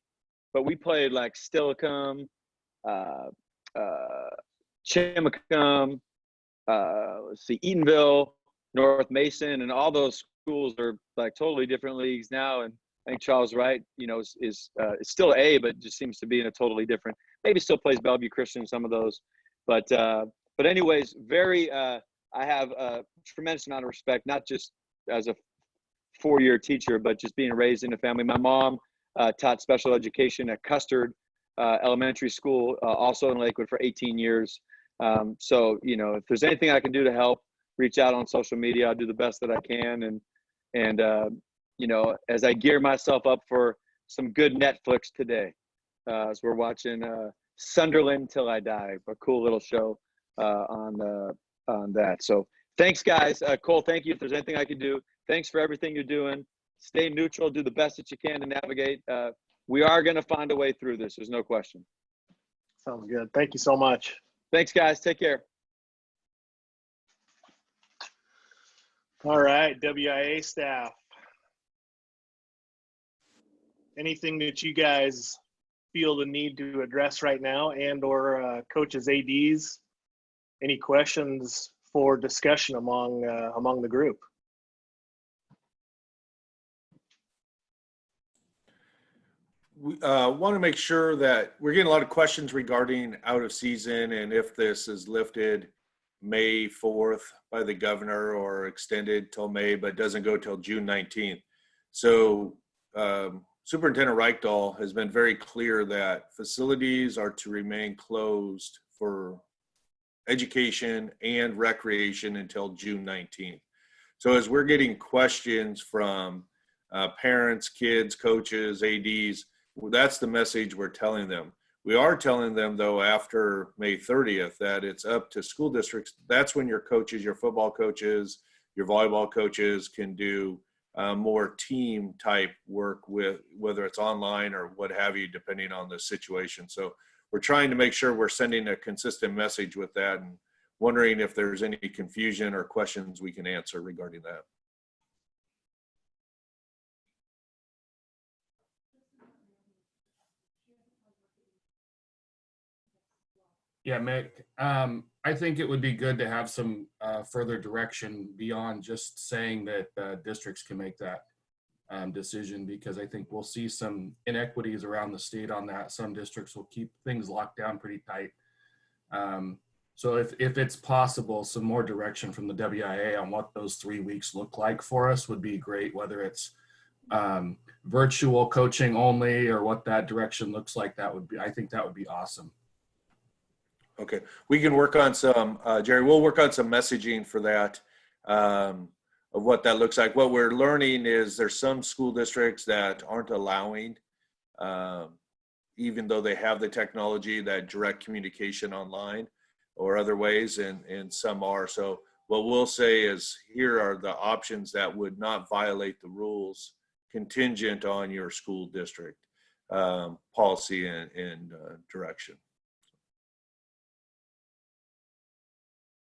but we played Stillicum, Chimacum, Eatonville, North Mason, and all those schools are totally different leagues now. And I think Charles Wright, is still A, but just seems to be in a totally different. Maybe still plays Bellevue Christian, some of those, but anyways, I have a tremendous amount of respect, not just as a 4-year teacher, but just being raised in a family. My mom taught special education at Custard Elementary School, also in Lakewood, for 18 years. So, if there's anything I can do to help, reach out on social media. I'll do the best that I can. And as I gear myself up for some good Netflix today, as we're watching Sunderland Till I Die, a cool little show on that. So thanks, guys. Cole, thank you. If there's anything I can do, thanks for everything you're doing. Stay neutral, do the best that you can to navigate. We are going to find a way through this. There's no question. Sounds good. Thank you so much. Thanks, guys. Take care. All right, WIA staff. Anything that you guys feel the need to address right now, and or coaches, ADs? Any questions for discussion among the group? We want to make sure that we're getting a lot of questions regarding out of season and if this is lifted May 4th by the governor or extended till May, but doesn't go till June 19th. So Superintendent Reichdahl has been very clear that facilities are to remain closed for education and recreation until June 19th. So as we're getting questions from parents, kids, coaches, ADs, that's the message we're telling them. We are telling them, though, after May 30th, that it's up to school districts. That's when your coaches, your football coaches, your volleyball coaches can do more team type work with, whether it's online or what have you, depending on the situation. So we're trying to make sure we're sending a consistent message with that, and wondering if there's any confusion or questions we can answer regarding that. Yeah, Mick, I think it would be good to have some further direction beyond just saying that districts can make that decision, because I think we'll see some inequities around the state on that. Some districts will keep things locked down pretty tight. So if it's possible, some more direction from the WIA on what those 3 weeks look like for us would be great, whether it's virtual coaching only or what that direction looks like. That would be, I think that would be awesome. Okay, we can work on some, Jerry, we'll work on some messaging for that, of what that looks like. What we're learning is there's some school districts that aren't allowing, even though they have the technology, that direct communication online or other ways, and some are. So what we'll say is, here are the options that would not violate the rules contingent on your school district policy and direction.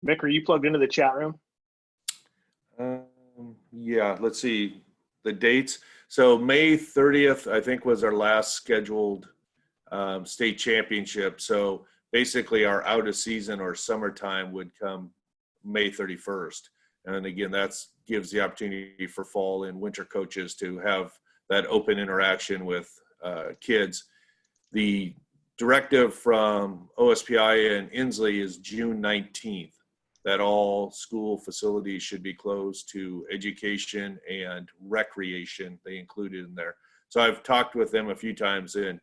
Mick, are you plugged into the chat room? Yeah, let's see the dates. So May 30th, I think, was our last scheduled state championship. So basically our out of season or summertime would come May 31st. And again, that gives the opportunity for fall and winter coaches to have that open interaction with kids. The directive from OSPI and Inslee is June 19th. That all school facilities should be closed to education and recreation. They included in there. So I've talked with them a few times, and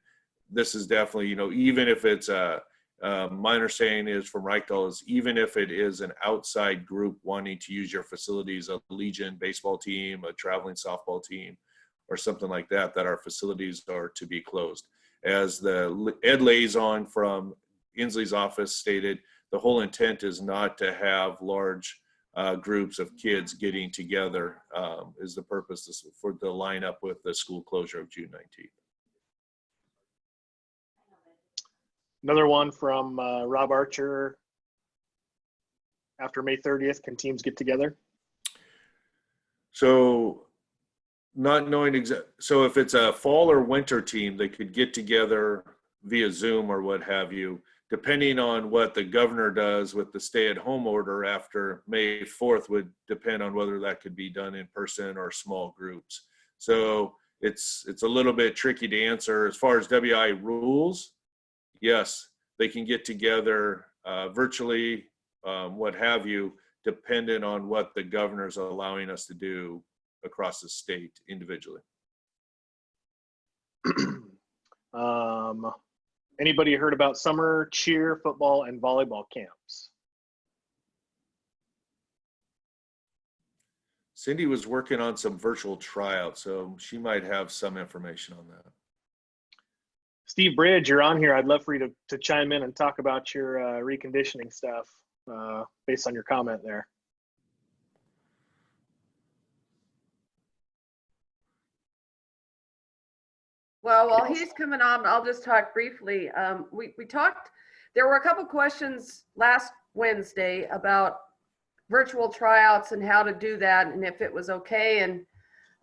this is definitely, you know, even if it's my understanding is from Reichdahl is, even if it is an outside group wanting to use your facilities, a Legion baseball team, a traveling softball team, or something like that, that our facilities are to be closed. As the ed liaison from Inslee's office stated, the whole intent is not to have large groups of kids getting together, is the purpose for the line up with the school closure of June 19th. Another one from Rob Archer. After May 30th, can teams get together? So not knowing so if it's a fall or winter team, they could get together via Zoom or what have you, depending on what the governor does with the stay-at-home order after May 4th would depend on whether that could be done in person or small groups. So it's a little bit tricky to answer. As far as WI rules, yes, they can get together virtually, what have you, dependent on what the governor's allowing us to do across the state individually. Anybody heard about summer cheer, football, and volleyball camps? Cindy was working on some virtual tryouts, so she might have some information on that. Steve Bridge, you're on here. I'd love for you to chime in and talk about your reconditioning stuff based on your comment there. Well, while he's coming on, I'll just talk briefly. We talked, there were a couple questions last Wednesday about virtual tryouts and how to do that and if it was okay. And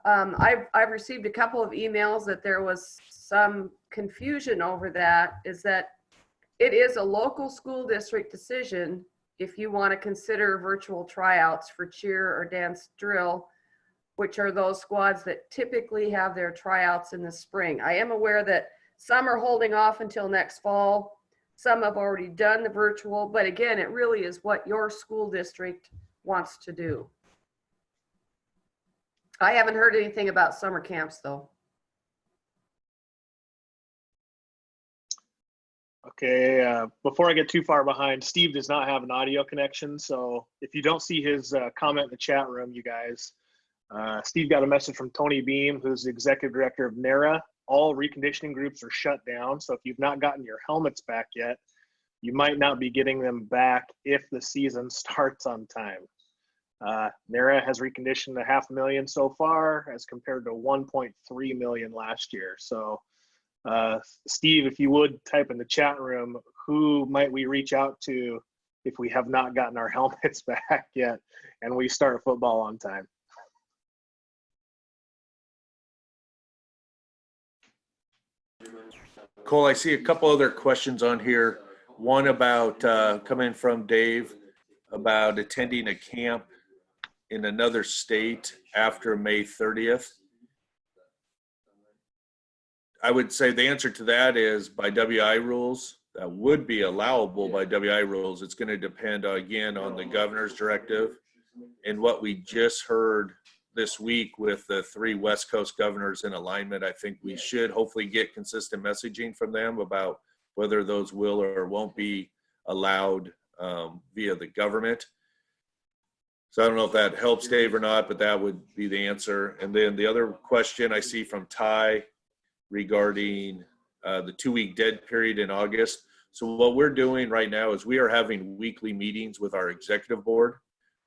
I've received a couple of emails that there was some confusion over that is that it is a local school district decision if you want to consider virtual tryouts for cheer or dance drill, which are those squads that typically have their tryouts in the spring. I am aware that some are holding off until next fall. Some have already done the virtual, but again, it really is what your school district wants to do. I haven't heard anything about summer camps though. Okay, before I get too far behind, Steve does not have an audio connection. So if you don't see his comment in the chat room, you guys, Steve got a message from Tony Beam, who's the executive director of NARA. All reconditioning groups are shut down. So if you've not gotten your helmets back yet, you might not be getting them back if the season starts on time. NARA has reconditioned 500,000 so far as compared to 1.3 million last year. So Steve, if you would type in the chat room, who might we reach out to if we have not gotten our helmets back yet and we start football on time? Cole, I see a couple other questions on here. One about coming from Dave about attending a camp in another state after May 30th. I would say the answer to that is by WI rules. That would be allowable by WI rules. It's going to depend again on the governor's directive and what we just heard this week with the 3 West Coast governors in alignment. I think we should hopefully get consistent messaging from them about whether those will or won't be allowed via the government. So I don't know if that helps Dave or not, but that would be the answer. And then the other question I see from Ty regarding the 2-week dead period in August. So what we're doing right now is we are having weekly meetings with our executive board.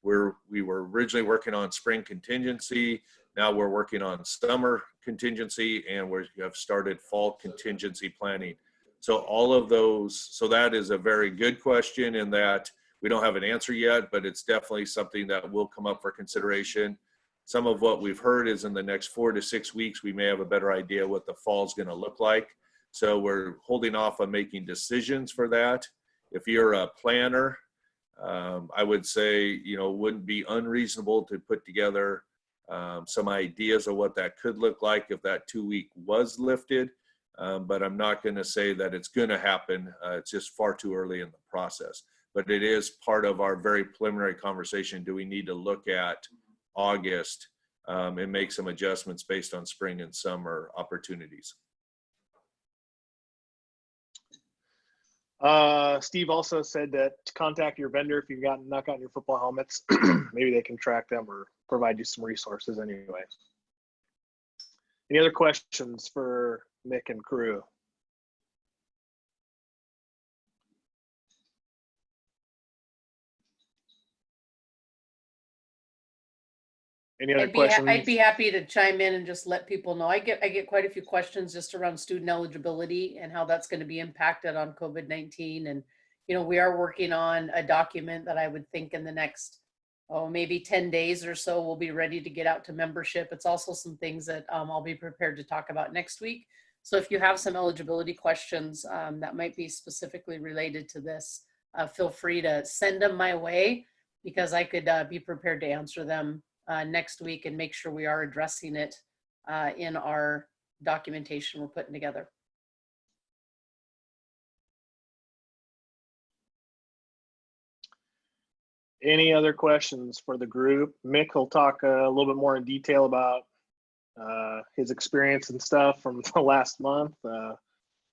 We were originally working on spring contingency. Now we're working on summer contingency, and we have started fall contingency planning. So all of those, so that is a very good question in that we don't have an answer yet, but it's definitely something that will come up for consideration. Some of what we've heard is in the next 4 to 6 weeks, we may have a better idea what the fall is going to look like. So we're holding off on making decisions for that. If you're a planner, I would say, you know, it wouldn't be unreasonable to put together some ideas of what that could look like if that 2-week was lifted. But I'm not going to say that it's going to happen. It's just far too early in the process. But it is part of our very preliminary conversation. Do we need to look at August and make some adjustments based on spring and summer opportunities? Steve also said that to contact your vendor if you've not gotten your football helmets. Maybe they can track them or provide you some resources anyway. Any other questions for Mick and crew? Any other questions? I'd be happy to chime in and just let people know. I get quite a few questions just around student eligibility and how that's going to be impacted on COVID-19. And, you know, we are working on a document that I would think in the next, maybe 10 days or so, we'll be ready to get out to membership. It's also some things that I'll be prepared to talk about next week. So if you have some eligibility questions that might be specifically related to this, feel free to send them my way because I could be prepared to answer them next week and make sure we are addressing it in our documentation we're putting together. Any other questions for the group? Mick will talk a little bit more in detail about his experience and stuff from the last month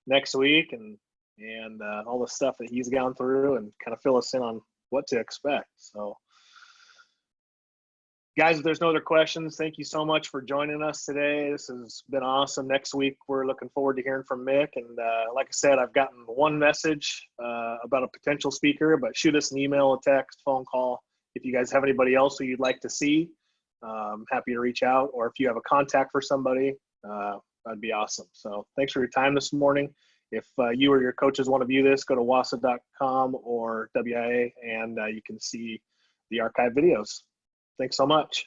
next week and all the stuff that he's gone through and kind of fill us in on what to expect. So guys, if there's no other questions, thank you so much for joining us today. This has been awesome. Next week, we're looking forward to hearing from Mick. And like I said, I've gotten one message about a potential speaker, but shoot us an email, a text, phone call. If you guys have anybody else who you'd like to see, I'm happy to reach out. Or if you have a contact for somebody, that'd be awesome. So thanks for your time this morning. If you or your coaches want to view this, go to wasa.com or WIA, and you can see the archive videos. Thanks so much.